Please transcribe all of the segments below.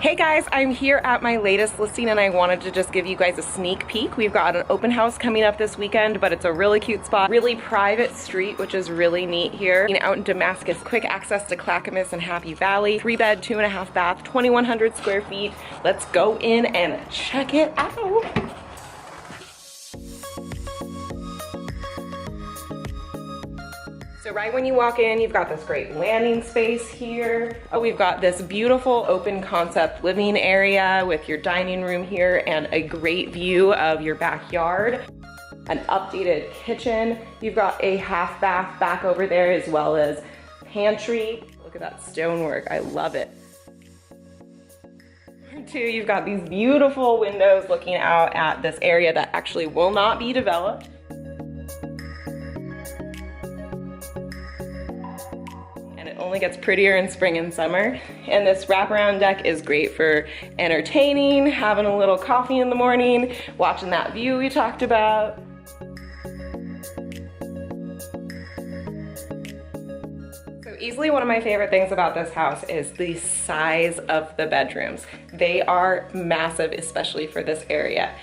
Hey guys, I'm here at my latest listing and I wanted to just give you guys a sneak peek. We've got an open house coming up this weekend, but it's a really cute spot, really private street, which is really neat here. Out in Damascus, quick access to Clackamas and Happy Valley, 3-bed, 2.5 bath, 2,100 square feet. Let's go in and check it out. So right when you walk in, you've got this great landing space here. Oh, we've got this beautiful open concept living area with your dining room here and a great view of your backyard. An updated kitchen. You've got a half bath back over there as well as pantry. Look at that stonework, I love it. Two, you've got these beautiful windows looking out at this area that actually will not be developed. Only gets prettier in spring and summer. And this wraparound deck is great for entertaining, having a little coffee in the morning, watching that view we talked about. So easily one of my favorite things about this house is the size of the bedrooms. They are massive, especially for this area.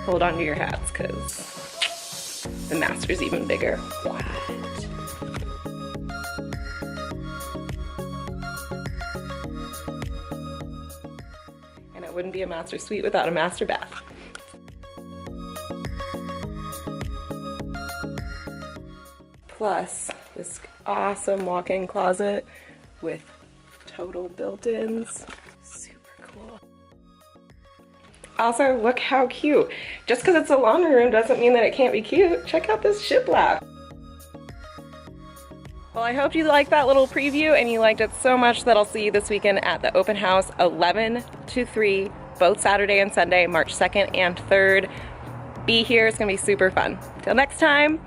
Hold on to your hats because the master's even bigger. What? And it wouldn't be a master suite without a master bath. Plus this awesome walk-in closet with total built-ins. Also, look how cute. Just because it's a laundry room doesn't mean that it can't be cute. Check out this shiplap. Well, I hope you liked that little preview and you liked it so much that I'll see you this weekend at the open house 11 to 3, both Saturday and Sunday, March 2nd and 3rd. Be here, it's gonna be super fun. Till next time,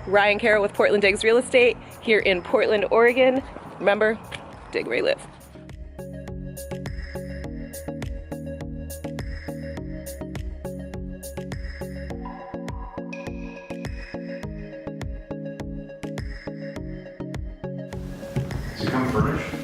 Ryan Carroll with Portland Digs Real Estate here in Portland, Oregon. Remember, dig where you live. Does it come furnished?